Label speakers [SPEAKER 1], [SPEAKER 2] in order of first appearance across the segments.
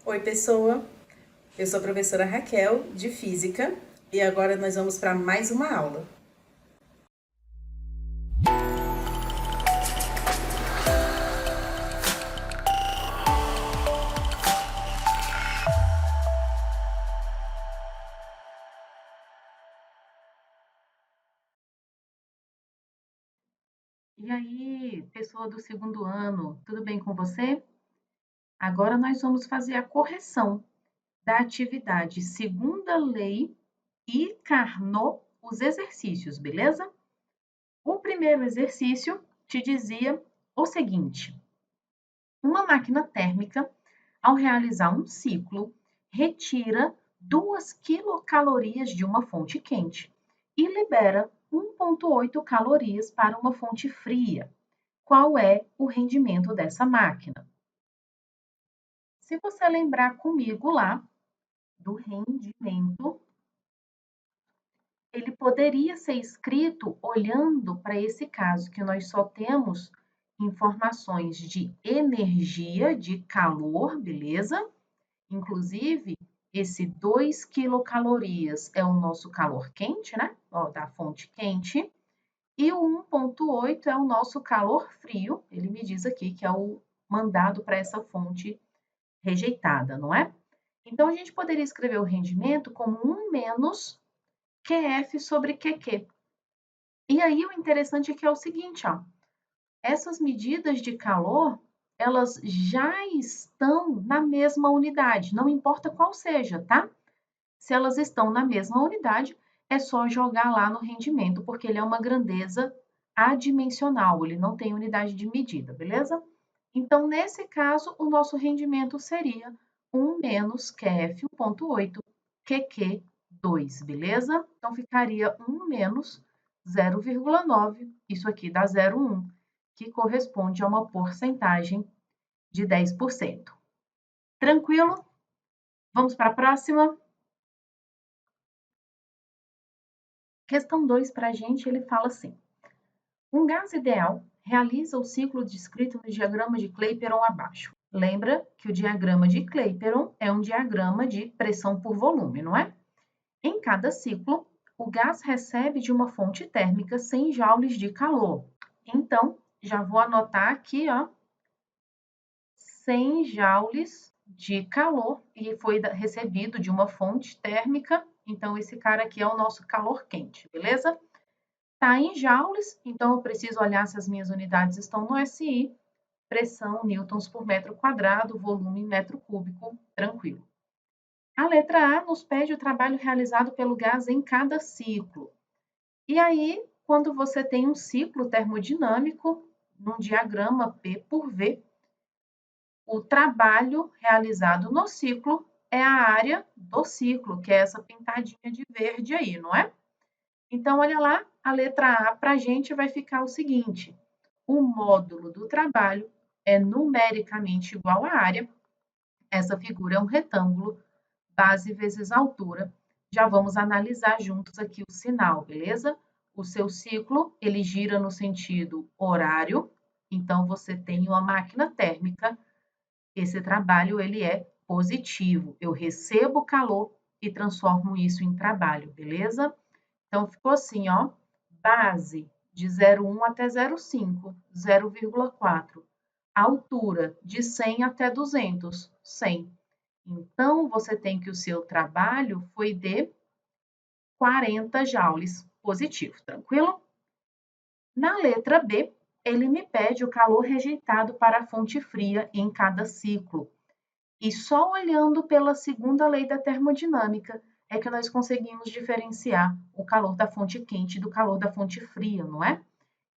[SPEAKER 1] Oi, pessoa! Eu sou a professora Raquel, de Física, e agora nós vamos para mais uma aula.
[SPEAKER 2] E aí, pessoa do segundo ano, tudo bem com você? Agora nós vamos fazer a correção da atividade segunda lei e Carnot, os exercícios, beleza? O primeiro exercício te dizia o seguinte: uma máquina térmica, ao realizar um ciclo, retira 2 quilocalorias de uma fonte quente e libera 1,8 calorias para uma fonte fria. Qual é o rendimento dessa máquina? Se você lembrar comigo lá do rendimento, ele poderia ser escrito olhando para esse caso, que nós só temos informações de energia, de calor, beleza? Inclusive, esse 2 quilocalorias é o nosso calor quente, né? Ó, da fonte quente. E o 1,8 é o nosso calor frio. Ele me diz aqui que é o mandado para essa fonte rejeitada, não é? Então, a gente poderia escrever o rendimento como 1 menos QF sobre QQ. E aí, o interessante é que é o seguinte, ó, essas medidas de calor, elas já estão na mesma unidade, não importa qual seja, tá? Se elas estão na mesma unidade, é só jogar lá no rendimento, porque ele é uma grandeza adimensional, ele não tem unidade de medida, beleza? Então, nesse caso, o nosso rendimento seria 1 menos QF 1,8 QQ2, beleza? Então, ficaria 1 menos 0,9, isso aqui dá 0,1, que corresponde a uma porcentagem de 10%. Tranquilo? Vamos para a próxima? Questão 2 para a gente, ele fala assim: um gás ideal realiza o ciclo descrito no diagrama de Clapeyron abaixo. Lembra que o diagrama de Clapeyron é um diagrama de pressão por volume, não é? Em cada ciclo, o gás recebe de uma fonte térmica 100 joules de calor. Então, já vou anotar aqui, ó, 100 joules de calor e foi recebido de uma fonte térmica. Então, esse cara aqui é o nosso calor quente, beleza? Está em joules, então eu preciso olhar se as minhas unidades estão no SI, pressão, newtons por metro quadrado, volume em metro cúbico, tranquilo. A letra A nos pede o trabalho realizado pelo gás em cada ciclo. E aí, quando você tem um ciclo termodinâmico, num diagrama P por V, o trabalho realizado no ciclo é a área do ciclo, que é essa pintadinha de verde aí, não é? Então, olha lá, a letra A para a gente vai ficar o seguinte: o módulo do trabalho é numericamente igual à área. Essa figura é um retângulo, base vezes altura. Já vamos analisar juntos aqui o sinal, beleza? O seu ciclo, ele gira no sentido horário, então você tem uma máquina térmica. Esse trabalho, ele é positivo. Eu recebo calor e transformo isso em trabalho, beleza? Então, ficou assim, ó, base de 0,1 até 0,5, 0,4. Altura de 100 até 200, 100. Então, você tem que o seu trabalho foi de 40 joules positivo, tranquilo? Na letra B, ele me pede o calor rejeitado para a fonte fria em cada ciclo. E só olhando pela segunda lei da termodinâmica é que nós conseguimos diferenciar o calor da fonte quente do calor da fonte fria, não é?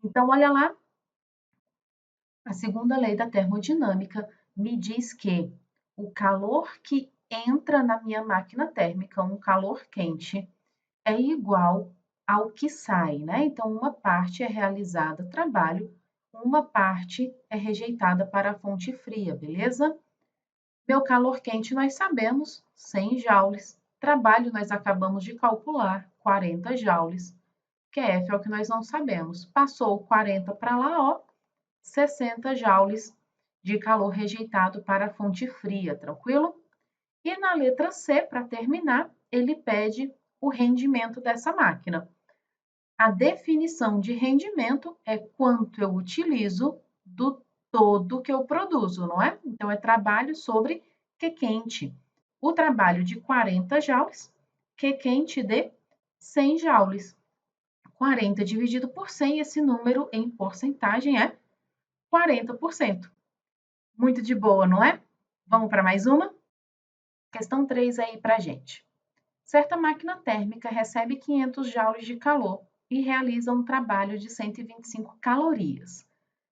[SPEAKER 2] Então, olha lá, a segunda lei da termodinâmica me diz que o calor que entra na minha máquina térmica, um calor quente, é igual ao que sai, né? Então, uma parte é realizada trabalho, uma parte é rejeitada para a fonte fria, beleza? Meu calor quente nós sabemos, 100 joules. Trabalho nós acabamos de calcular, 40 joules. QF é o que nós não sabemos. Passou 40 para lá, ó, 60 joules de calor rejeitado para a fonte fria, tranquilo? E na letra C, para terminar, ele pede o rendimento dessa máquina. A definição de rendimento é quanto eu utilizo do todo que eu produzo, não é? Então, é trabalho sobre Q quente. O trabalho de 40 joules, Q quente de 100 joules. 40 dividido por 100, esse número em porcentagem é 40%. Muito de boa, não é? Vamos para mais uma? Questão 3 aí para a gente. Certa máquina térmica recebe 500 joules de calor e realiza um trabalho de 125 calorias.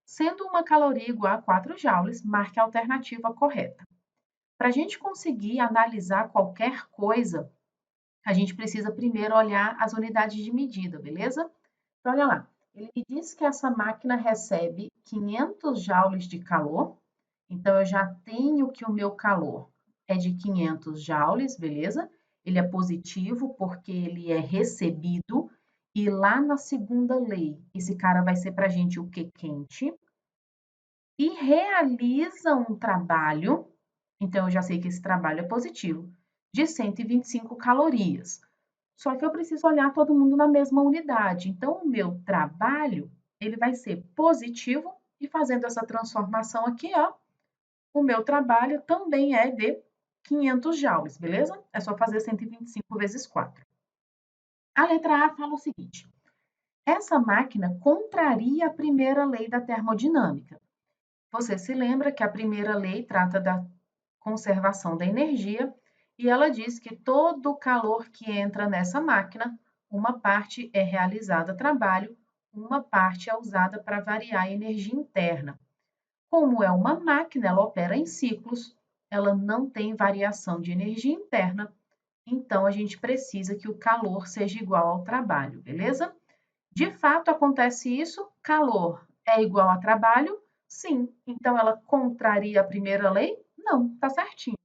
[SPEAKER 2] Sendo uma caloria igual a 4 joules, marque a alternativa correta. Para a gente conseguir analisar qualquer coisa, a gente precisa primeiro olhar as unidades de medida, beleza? Então, olha lá. Ele me diz que essa máquina recebe 500 joules de calor. Então, eu já tenho que o meu calor é de 500 joules, beleza? Ele é positivo porque ele é recebido. E lá na segunda lei, esse cara vai ser para a gente o Q quente. E realiza um trabalho, então eu já sei que esse trabalho é positivo, de 125 calorias. Só que eu preciso olhar todo mundo na mesma unidade. Então, o meu trabalho, ele vai ser positivo e fazendo essa transformação aqui, ó, o meu trabalho também é de 500 joules, beleza? É só fazer 125 vezes 4. A letra A fala o seguinte: essa máquina contraria a primeira lei da termodinâmica. Você se lembra que a primeira lei trata da conservação da energia e ela diz que todo o calor que entra nessa máquina, uma parte é realizada a trabalho, uma parte é usada para variar a energia interna. Como é uma máquina, ela opera em ciclos, ela não tem variação de energia interna, então a gente precisa que o calor seja igual ao trabalho, beleza? De fato, acontece isso? Calor é igual a trabalho? Sim. Então, ela contraria a primeira lei? Não, tá certinho.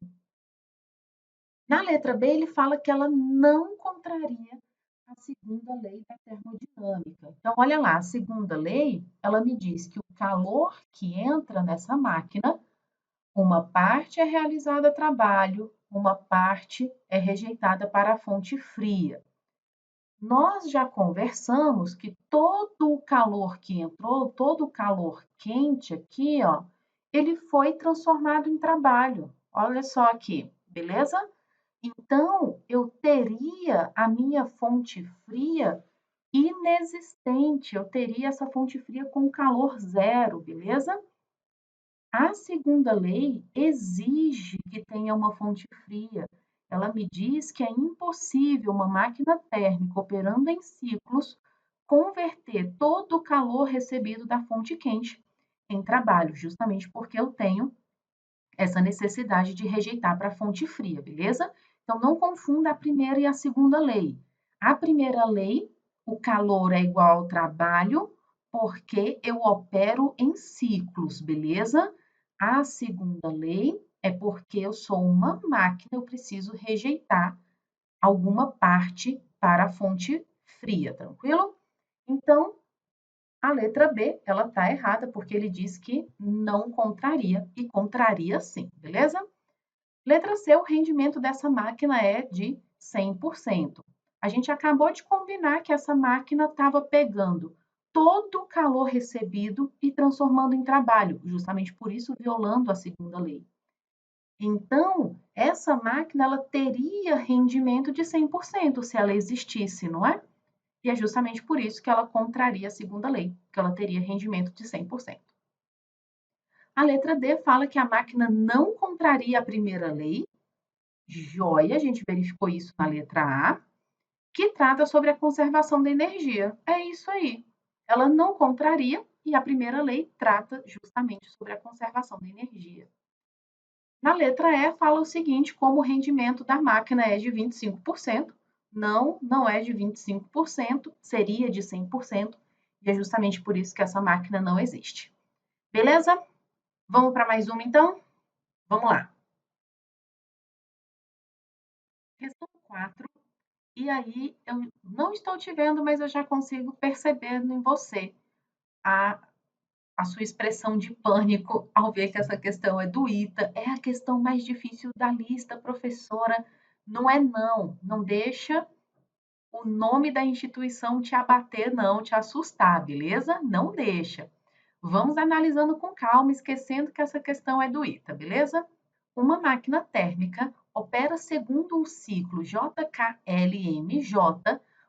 [SPEAKER 2] Na letra B, ele fala que ela não contraria a segunda lei da termodinâmica. Então, olha lá, a segunda lei, ela me diz que o calor que entra nessa máquina, uma parte é realizada a trabalho, uma parte é rejeitada para a fonte fria. Nós já conversamos que todo o calor que entrou, todo o calor quente aqui, ó, ele foi transformado em trabalho. Olha só aqui, beleza? Então, eu teria a minha fonte fria inexistente, eu teria essa fonte fria com calor zero, beleza? A segunda lei exige que tenha uma fonte fria. Ela me diz que é impossível uma máquina térmica operando em ciclos converter todo o calor recebido da fonte quente em trabalho, justamente porque eu tenho essa necessidade de rejeitar para a fonte fria, beleza? Então, não confunda a primeira e a segunda lei. A primeira lei, o calor é igual ao trabalho, porque eu opero em ciclos, beleza? A segunda lei é porque eu sou uma máquina, eu preciso rejeitar alguma parte para a fonte fria, tranquilo? Então, a letra B, ela está errada, porque ele diz que não contraria, e contraria sim, beleza? Letra C, o rendimento dessa máquina é de 100%. A gente acabou de combinar que essa máquina estava pegando todo o calor recebido e transformando em trabalho, justamente por isso violando a segunda lei. Então, essa máquina ela teria rendimento de 100% se ela existisse, não é? E é justamente por isso que ela contraria a segunda lei, que ela teria rendimento de 100%. A letra D fala que a máquina não contraria a primeira lei. Joia, a gente verificou isso na letra A, que trata sobre a conservação da energia. É isso aí. Ela não contraria e a primeira lei trata justamente sobre a conservação da energia. Na letra E fala o seguinte, como o rendimento da máquina é de 25%, não, não é de 25%, seria de 100%, e é justamente por isso que essa máquina não existe. Beleza? Vamos para mais uma então? Vamos lá. Questão 4. E aí, eu não estou te vendo, mas eu já consigo perceber em você a a sua expressão de pânico ao ver que essa questão é do ITA. É a questão mais difícil da lista, professora. Não é não. Não deixa o nome da instituição te abater, não, te assustar, beleza? Não deixa. Vamos analisando com calma, esquecendo que essa questão é do ITA, beleza? Uma máquina térmica opera segundo o ciclo JKLMJ,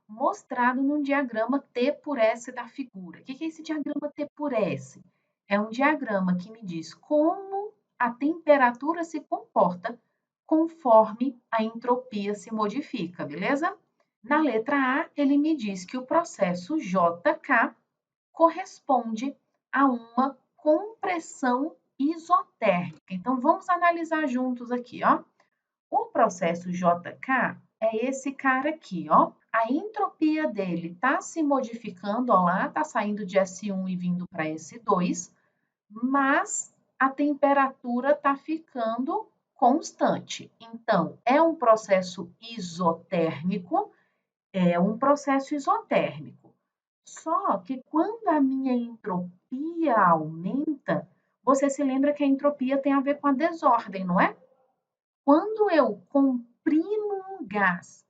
[SPEAKER 2] mostrado no diagrama T por S da figura. O que é esse diagrama T por S? É um diagrama que me diz como a temperatura se comporta conforme a entropia se modifica, beleza? Na letra A, ele me diz que o processo JK corresponde a uma compressão isotérmica. Então, vamos analisar juntos aqui, ó. O processo JK é esse cara aqui, ó. A entropia dele está se modificando, ó lá, está saindo de S1 e vindo para S2, mas a temperatura está ficando constante. Então, é um processo isotérmico, é um processo isotérmico. Só que quando a minha entropia aumenta, você se lembra que a entropia tem a ver com a desordem, não é? Quando eu comprimo um gás,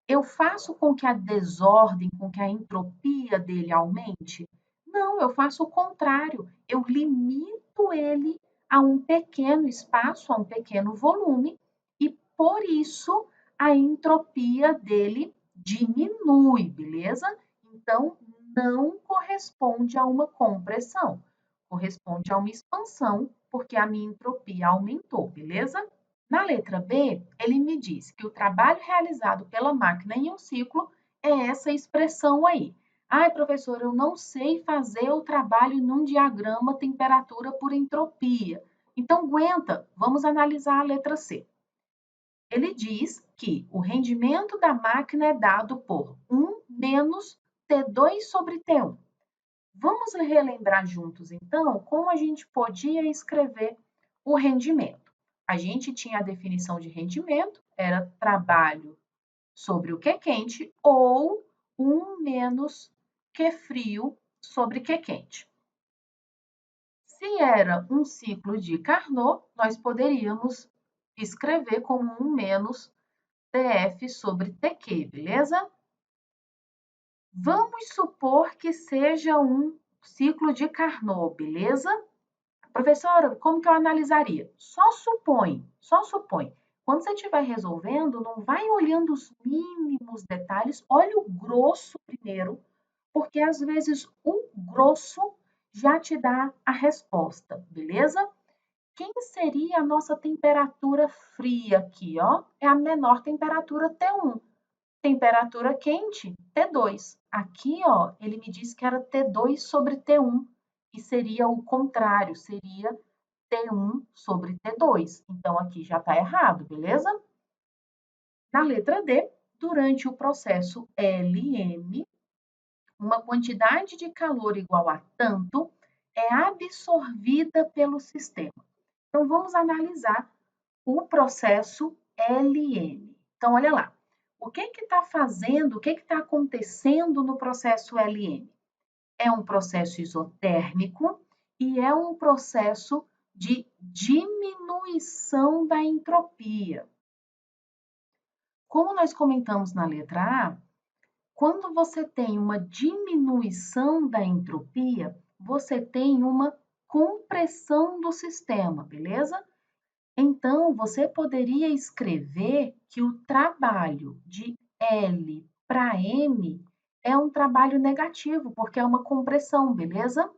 [SPEAKER 2] eu faço com que a desordem, com que a entropia dele aumente? Não, eu faço o contrário. Eu limito ele a um pequeno espaço, a um pequeno volume, e por isso a entropia dele diminui, beleza? Então, não corresponde a uma compressão, corresponde a uma expansão, porque a minha entropia aumentou, beleza? Na letra B, ele me diz que o trabalho realizado pela máquina em um ciclo é essa expressão aí. Ai, professor, eu não sei fazer o trabalho num diagrama temperatura por entropia. Então, aguenta, vamos analisar a letra C. Ele diz que o rendimento da máquina é dado por 1 menos T2 sobre T1. Vamos relembrar juntos, então, como a gente podia escrever o rendimento. A gente tinha a definição de rendimento, era trabalho sobre o que quente, ou 1 menos Q frio sobre Q quente. Se era um ciclo de Carnot, nós poderíamos escrever como 1 menos TF sobre TQ, beleza? Vamos supor que seja um ciclo de Carnot, beleza? Professora, como que eu analisaria? Só supõe, só supõe. Quando você estiver resolvendo, não vai olhando os mínimos detalhes, olha o grosso primeiro, porque às vezes o grosso já te dá a resposta, beleza? Quem seria a nossa temperatura fria aqui, ó? É a menor temperatura T1. Temperatura quente, T2. Aqui, ó, ele me disse que era T2 sobre T1, e seria o contrário, seria T1 sobre T2. Então, aqui já está errado, beleza? Na letra D, durante o processo LM, uma quantidade de calor igual a tanto é absorvida pelo sistema. Então, vamos analisar o processo LM. Então, olha lá. O que está fazendo, o que está acontecendo no processo LM? É um processo isotérmico e é um processo de diminuição da entropia. Como nós comentamos na letra A, quando você tem uma diminuição da entropia, você tem uma compressão do sistema, beleza? Então, você poderia escrever que o trabalho de L para M é um trabalho negativo, porque é uma compressão, beleza?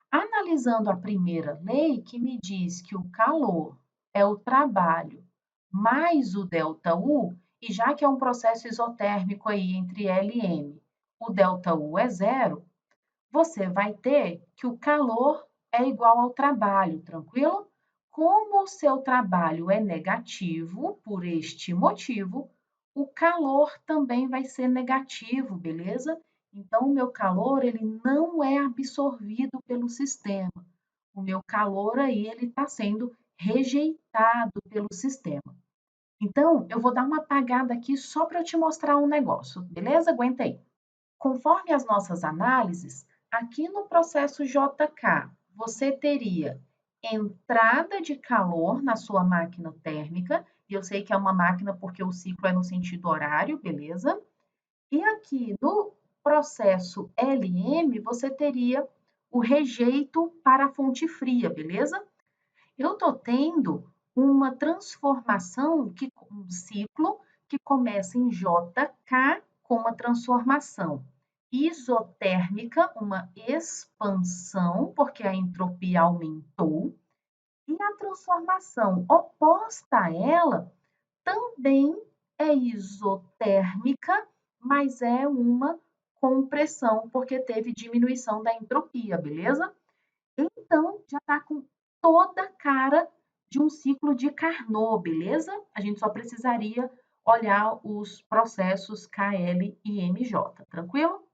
[SPEAKER 2] Analisando a primeira lei, que me diz que o calor é o trabalho mais o ΔU, e já que é um processo isotérmico aí entre L e M, o ΔU é zero, você vai ter que o calor é igual ao trabalho, tranquilo? Como o seu trabalho é negativo, por este motivo, o calor também vai ser negativo, beleza? Então, o meu calor ele não é absorvido pelo sistema. O meu calor aí ele está sendo rejeitado pelo sistema. Então, eu vou dar uma apagada aqui só para eu te mostrar um negócio, beleza? Aguenta aí. Conforme as nossas análises, aqui no processo JK, você teria entrada de calor na sua máquina térmica, e eu sei que é uma máquina porque o ciclo é no sentido horário, beleza? E aqui no processo LM, você teria o rejeito para a fonte fria, beleza? Eu estou tendo uma transformação, um ciclo que começa em JK com uma transformação isotérmica, uma expansão, porque a entropia aumentou, e a transformação oposta a ela também é isotérmica, mas é uma compressão, porque teve diminuição da entropia, beleza? Então, já está com toda a cara de um ciclo de Carnot, beleza? A gente só precisaria olhar os processos KL e MJ, tranquilo?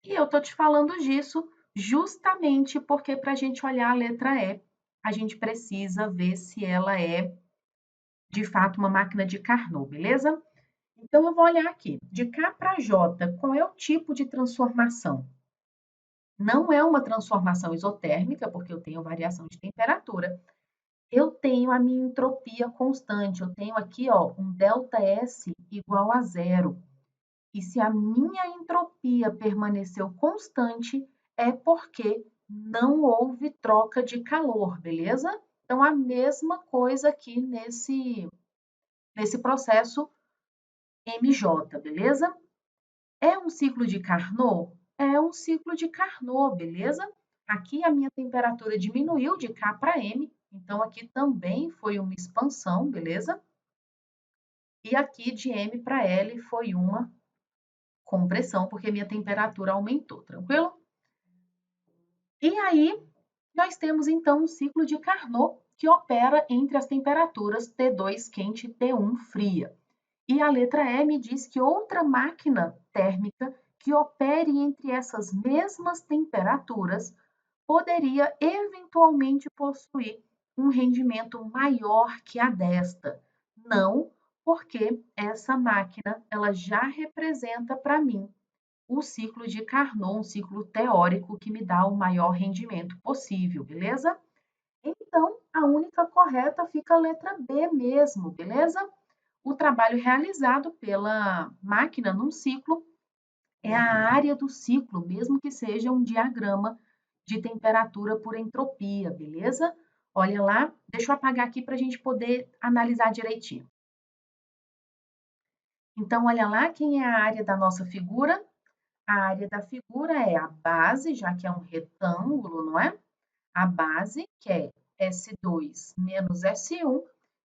[SPEAKER 2] E eu tô te falando disso justamente porque para a gente olhar a letra E, a gente precisa ver se ela é de fato uma máquina de Carnot, beleza? Então eu vou olhar aqui, de K para J, qual é o tipo de transformação? Não é uma transformação isotérmica, porque eu tenho variação de temperatura. Eu tenho a minha entropia constante. Eu tenho aqui, ó, um ΔS igual a zero. E se a minha entropia permaneceu constante, é porque não houve troca de calor, beleza? Então, a mesma coisa aqui nesse processo MJ, beleza? É um ciclo de Carnot? É um ciclo de Carnot, beleza? Aqui a minha temperatura diminuiu de K para M, então aqui também foi uma expansão, beleza? E aqui de M para L foi uma compressão, porque minha temperatura aumentou, tranquilo? E aí, nós temos então um ciclo de Carnot que opera entre as temperaturas T2 quente e T1 fria. E a letra E me diz que outra máquina térmica que opere entre essas mesmas temperaturas poderia eventualmente possuir um rendimento maior que a desta. Não, porque essa máquina ela já representa para mim o ciclo de Carnot, um ciclo teórico que me dá o maior rendimento possível, beleza? Então, a única correta fica a letra B mesmo, beleza? O trabalho realizado pela máquina num ciclo é a área do ciclo, mesmo que seja um diagrama de temperatura por entropia, beleza? Olha lá, deixa eu apagar aqui para a gente poder analisar direitinho. Então, olha lá quem é a área da nossa figura. A área da figura é a base, já que é um retângulo, não é? A base, que é S2 menos S1,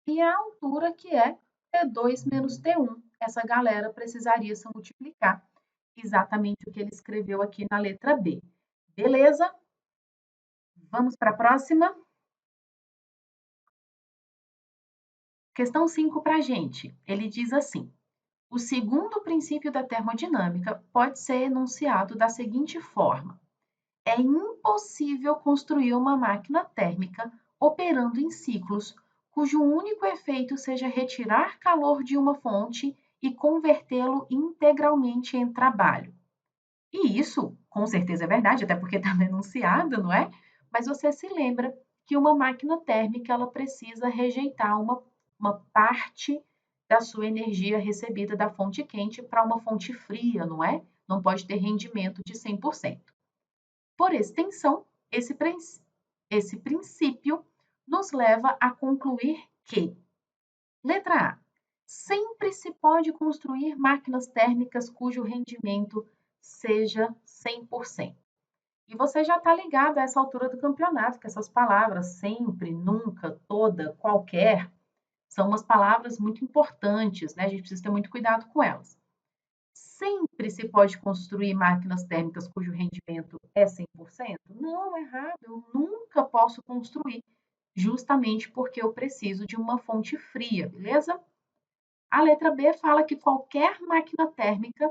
[SPEAKER 2] e a altura, que é T2 menos T1. Essa galera precisaria se multiplicar, exatamente o que ele escreveu aqui na letra B. Beleza? Vamos para a próxima? Questão 5 para a gente. Ele diz assim: o segundo princípio da termodinâmica pode ser enunciado da seguinte forma: é impossível construir uma máquina térmica operando em ciclos cujo único efeito seja retirar calor de uma fonte e convertê-lo integralmente em trabalho. E isso, com certeza, é verdade, até porque está denunciado, não é? Mas você se lembra que uma máquina térmica ela precisa rejeitar uma parte da sua energia recebida da fonte quente para uma fonte fria, não é? Não pode ter rendimento de 100%. Por extensão, esse princípio nos leva a concluir que, letra A, sempre se pode construir máquinas térmicas cujo rendimento seja 100%. E você já está ligado a essa altura do campeonato, que essas palavras sempre, nunca, toda, qualquer, são umas palavras muito importantes, né? A gente precisa ter muito cuidado com elas. Sempre se pode construir máquinas térmicas cujo rendimento é 100%? Não, errado. Eu nunca posso construir, justamente porque eu preciso de uma fonte fria, beleza? A letra B fala que qualquer máquina térmica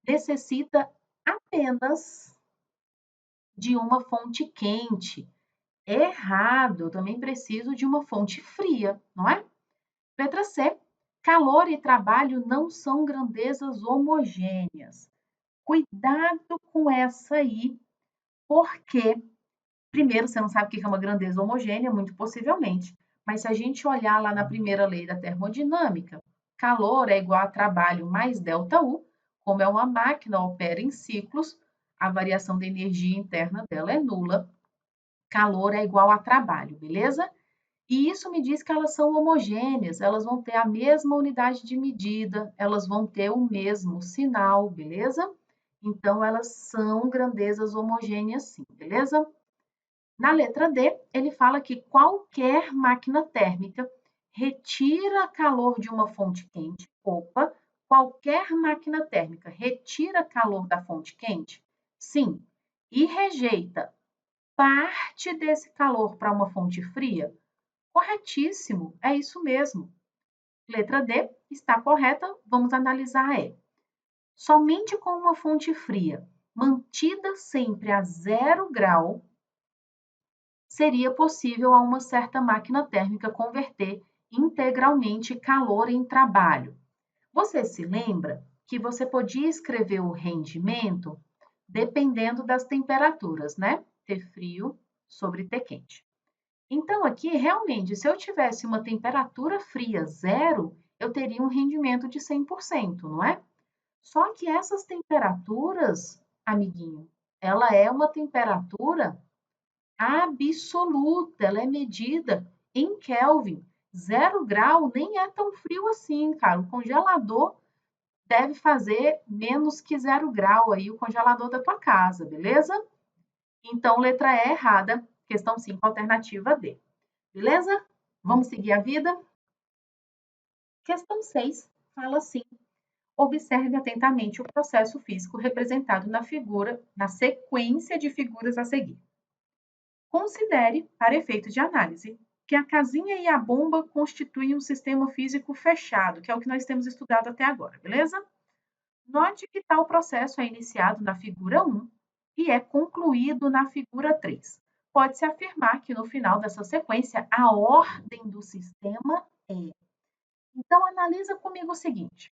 [SPEAKER 2] necessita apenas de uma fonte quente. Errado, eu também preciso de uma fonte fria, não é? Letra C. Calor e trabalho não são grandezas homogêneas. Cuidado com essa aí, Porque, primeiro, você não sabe o que é uma grandeza homogênea, muito possivelmente. Mas se a gente olhar lá na primeira lei da termodinâmica, calor é igual a trabalho mais ΔU, como é uma máquina, opera em ciclos, a variação da energia interna dela é nula, calor é igual a trabalho, beleza? E isso me diz que elas são homogêneas, elas vão ter a mesma unidade de medida, elas vão ter o mesmo sinal, beleza? Então, elas são grandezas homogêneas sim, beleza? Na letra D, ele fala que qualquer máquina térmica retira calor de uma fonte quente. Opa, qualquer máquina térmica retira calor da fonte quente? Sim. E rejeita parte desse calor para uma fonte fria? Corretíssimo, é isso mesmo. Letra D está correta, vamos analisar a E. Somente com uma fonte fria, mantida sempre a 0 grau, seria possível a uma certa máquina térmica converter integralmente calor em trabalho. Você se lembra que você podia escrever o rendimento dependendo das temperaturas, né? T frio sobre T quente. Então, aqui, realmente, se eu tivesse uma temperatura fria 0, eu teria um rendimento de 100%, não é? Só que essas temperaturas, amiguinho, ela é uma temperatura absoluta, ela é medida em Kelvin. 0 grau nem é tão frio assim, cara. O congelador deve fazer menos que 0 grau aí, o congelador da tua casa, beleza? Então, letra E errada, questão 5, alternativa D. Beleza? Vamos seguir a vida? Questão 6 fala assim: observe atentamente o processo físico representado na figura, na sequência de figuras a seguir. Considere, para efeito de análise, que a casinha e a bomba constituem um sistema físico fechado, que é o que nós temos estudado até agora, beleza? Note que tal processo é iniciado na figura 1 e é concluído na figura 3. Pode-se afirmar que no final dessa sequência a ordem do sistema é. Então, analisa comigo o seguinte.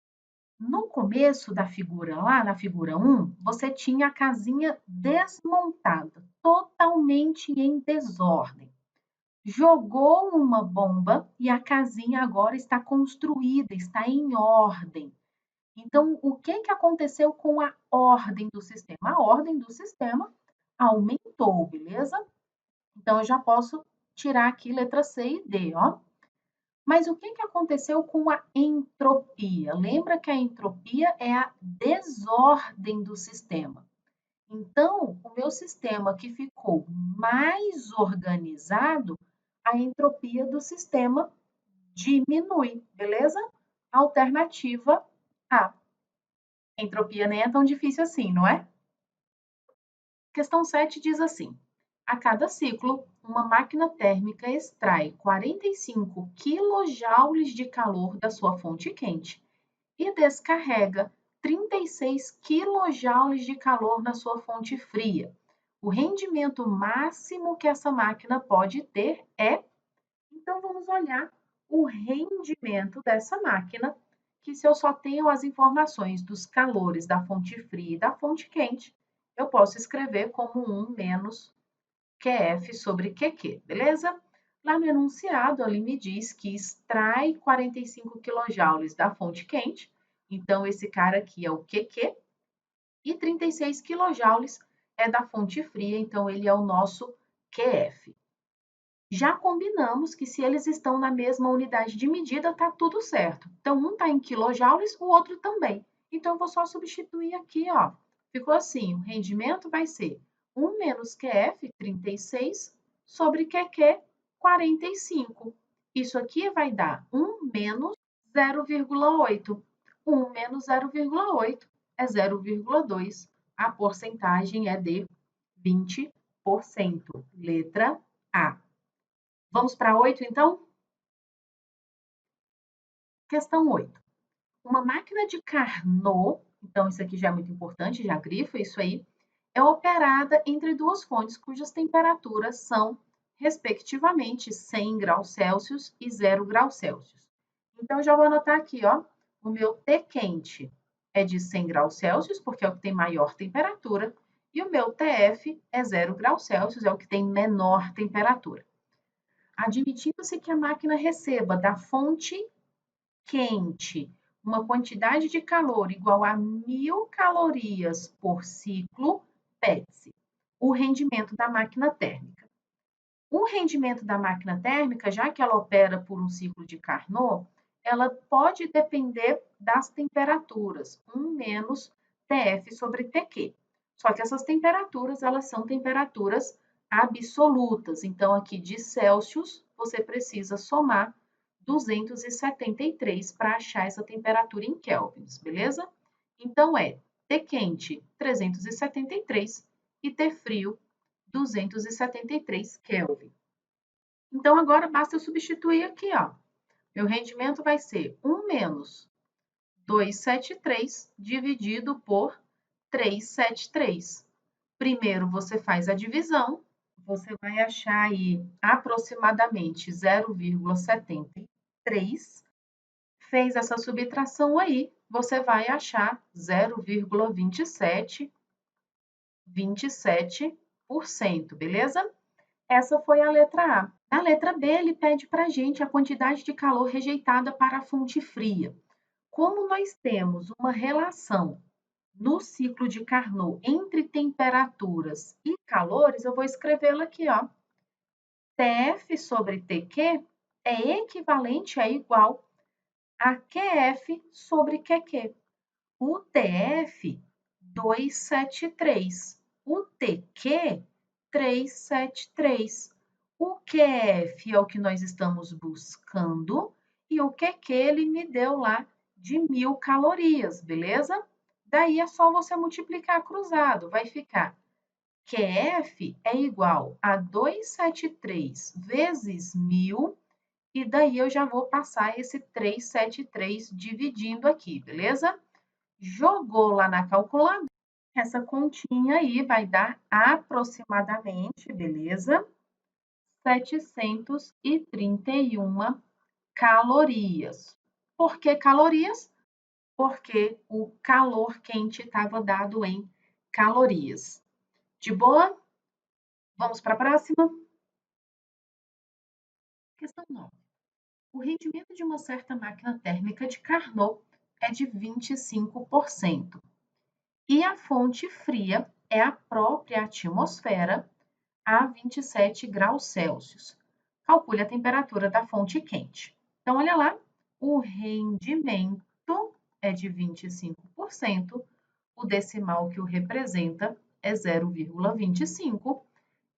[SPEAKER 2] No começo da figura, lá na figura 1, você tinha a casinha desmontada, totalmente em desordem. Jogou uma bomba e a casinha agora está construída, está em ordem. Então, o que aconteceu com a ordem do sistema? A ordem do sistema aumentou, beleza? Então, eu já posso tirar aqui letra C e D, ó. Mas o que aconteceu com a entropia? Lembra que a entropia é a desordem do sistema. Então, o meu sistema que ficou mais organizado, a entropia do sistema diminui, beleza? Alternativa A. Entropia nem é tão difícil assim, não é? Questão 7 diz assim: a cada ciclo, uma máquina térmica extrai 45 kJ de calor da sua fonte quente e descarrega 36 kJ de calor na sua fonte fria. O rendimento máximo que essa máquina pode ter é. Então, vamos olhar o rendimento dessa máquina, que se eu só tenho as informações dos calores da fonte fria e da fonte quente, eu posso escrever como 1 menos QF sobre QQ, beleza? Lá no enunciado, ele me diz que extrai 45 kJ da fonte quente, então esse cara aqui é o QQ, e 36 kJ é da fonte fria, então ele é o nosso QF. Já combinamos que se eles estão na mesma unidade de medida, está tudo certo. Então, um está em quilojoules, o outro também. Então, eu vou só substituir aqui, ó. Ficou assim, o rendimento vai ser 1 menos QF, 36, sobre QQ, 45. Isso aqui vai dar 1 menos 0,8. 1 menos 0,8 é 0,2. A porcentagem é de 20%. Letra A. Vamos para 8, então? Questão 8. Uma máquina de Carnot, então isso aqui já é muito importante, já grifa isso aí, é operada entre duas fontes cujas temperaturas são, respectivamente, 100 graus Celsius e 0 graus Celsius. Então, já vou anotar aqui, ó, o meu T quente é de 100 graus Celsius, porque é o que tem maior temperatura, E o meu TF é 0 graus Celsius, é o que tem menor temperatura. Admitindo-se que a máquina receba da fonte quente uma quantidade de calor igual a 1000 calorias por ciclo, pede-se o rendimento da máquina térmica. O rendimento da máquina térmica, já que ela opera por um ciclo de Carnot, ela pode depender das temperaturas, 1 menos TF sobre TQ. Só que essas temperaturas, elas são temperaturas absolutas. Então, aqui de Celsius, você precisa somar 273 para achar essa temperatura em kelvins, beleza? Então, é T quente 373 e T frio 273 Kelvin. Então, agora basta eu substituir aqui, ó. Meu rendimento vai ser 1 menos 273 dividido por 373. Primeiro, você faz a divisão, você vai achar aí aproximadamente 0,73. Fez essa subtração aí, você vai achar 0,27%, beleza? Essa foi a letra A. Na letra B, ele pede para a gente a quantidade de calor rejeitada para a fonte fria. Como nós temos uma relação no ciclo de Carnot entre temperaturas e calores, eu vou escrevê-la aqui, ó. TF sobre TQ é equivalente, é igual a QF sobre QQ. O TF, 273. O TQ, 373. O QF é o que nós estamos buscando e o QQ ele me deu lá de 1000 calorias, beleza? Daí é só você multiplicar cruzado, vai ficar QF é igual a 273 vezes 1000 e daí eu já vou passar esse 373 dividindo aqui, beleza? Jogou lá na calculadora, essa continha aí vai dar aproximadamente, beleza? 731 calorias. Por que calorias? Porque o calor quente estava dado em calorias. De boa? Vamos para a próxima? Questão 9. O rendimento de uma certa máquina térmica de Carnot é de 25%. E a fonte fria é a própria atmosfera a 27 graus Celsius. Calcule a temperatura da fonte quente. Então, olha lá, o rendimento é de 25%, o decimal que o representa é 0,25.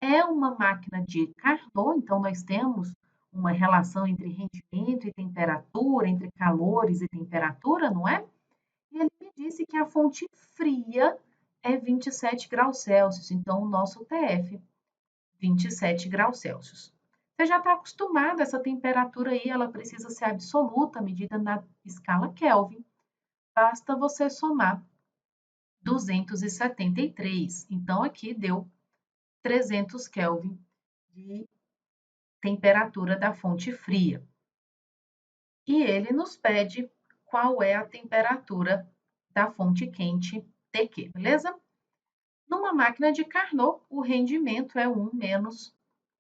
[SPEAKER 2] É uma máquina de Carnot, então nós temos uma relação entre rendimento e temperatura, entre calores e temperatura, não é? E ele me disse que a fonte fria é 27 graus Celsius, então o nosso TF, 27 graus Celsius. Você já está acostumado, essa temperatura aí, ela precisa ser absoluta, medida na escala Kelvin. Basta você somar 273. Então, aqui deu 300 Kelvin de temperatura da fonte fria. E ele nos pede qual é a temperatura da fonte quente TQ, beleza? Numa máquina de Carnot, o rendimento é 1 menos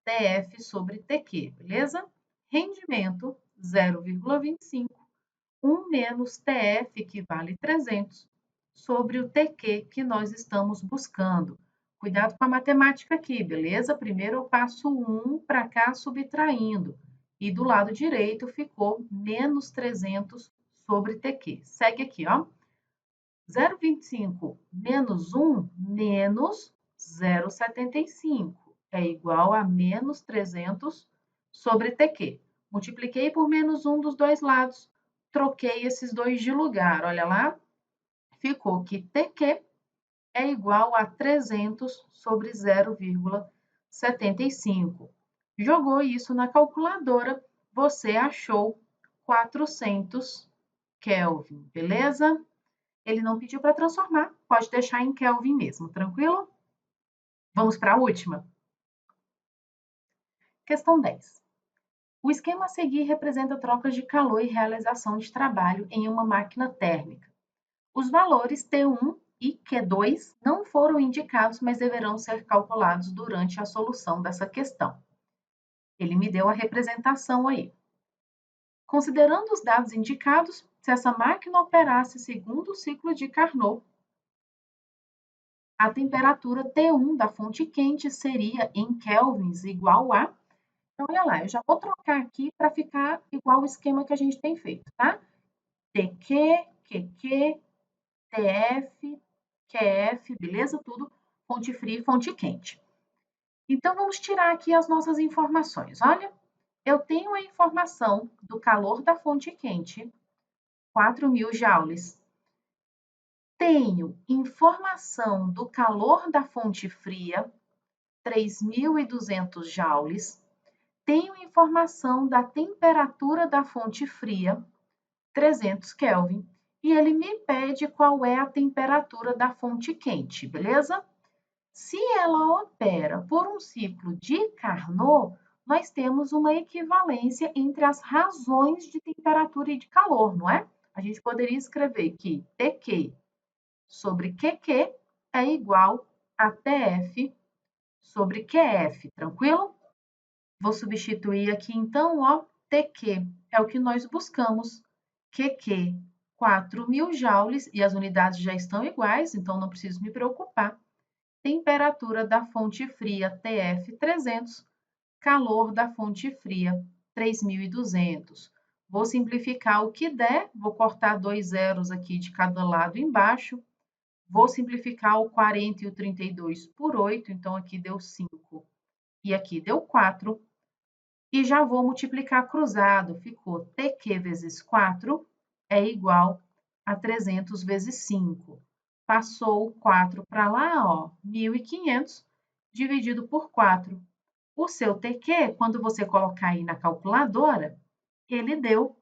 [SPEAKER 2] TF sobre TQ, beleza? Rendimento 0,25, 1 menos TF, que vale 300, sobre o TQ que nós estamos buscando. Cuidado com a matemática aqui, beleza? Primeiro eu passo 1 para cá subtraindo. E do lado direito ficou menos 300 sobre TQ. Segue aqui, ó. 0,25 menos 1 menos 0,75 é igual a menos 300 sobre TQ. Multipliquei por menos 1 dos dois lados, troquei esses dois de lugar. Olha lá, ficou que TQ é igual a 300 sobre 0,75. Jogou isso na calculadora, você achou 400 Kelvin, beleza? Ele não pediu para transformar, pode deixar em Kelvin mesmo, tranquilo? Vamos para a última? Questão 10. O esquema a seguir representa trocas de calor e realização de trabalho em uma máquina térmica. Os valores T1 e e Q2 não foram indicados, mas deverão ser calculados durante a solução dessa questão. Ele me deu a representação aí. Considerando os dados indicados, se essa máquina operasse segundo o ciclo de Carnot, a temperatura T1 da fonte quente seria em kelvins igual a... Então, olha lá, eu já vou trocar aqui para ficar igual o esquema que a gente tem feito, tá? TQ, QQ, TF, QF, beleza? Tudo fonte fria e fonte quente. Então, vamos tirar aqui as nossas informações. Olha, eu tenho a informação do calor da fonte quente, 4.000 joules. Tenho informação do calor da fonte fria, 3.200 joules. Tenho informação da temperatura da fonte fria, 300 Kelvin. E ele me pede qual é a temperatura da fonte quente, beleza? Se ela opera por um ciclo de Carnot, nós temos uma equivalência entre as razões de temperatura e de calor, não é? A gente poderia escrever que TQ sobre QQ é igual a TF sobre QF, tranquilo? Vou substituir aqui, então, ó, TQ é o que nós buscamos. QQ, 4.000 joules, e as unidades já estão iguais, então não preciso me preocupar. Temperatura da fonte fria, TF, 300. Calor da fonte fria, 3.200. Vou simplificar o que der, vou cortar 2 zeros aqui de cada lado embaixo. Vou simplificar o 40 e o 32 por 8, então aqui deu 5 e aqui deu 4. E já vou multiplicar cruzado, ficou TQ vezes 4 é igual a 300 vezes 5. Passou o 4 para lá, ó, 1.500 dividido por 4. O seu TQ, quando você colocar aí na calculadora, ele deu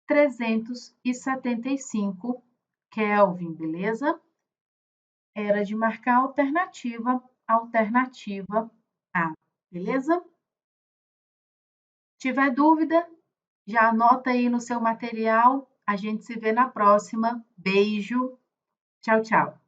[SPEAKER 2] 375 Kelvin, beleza? Era de marcar alternativa A, beleza? Tiver dúvida, já anota aí no seu material. A gente se vê na próxima. Beijo. Tchau, tchau.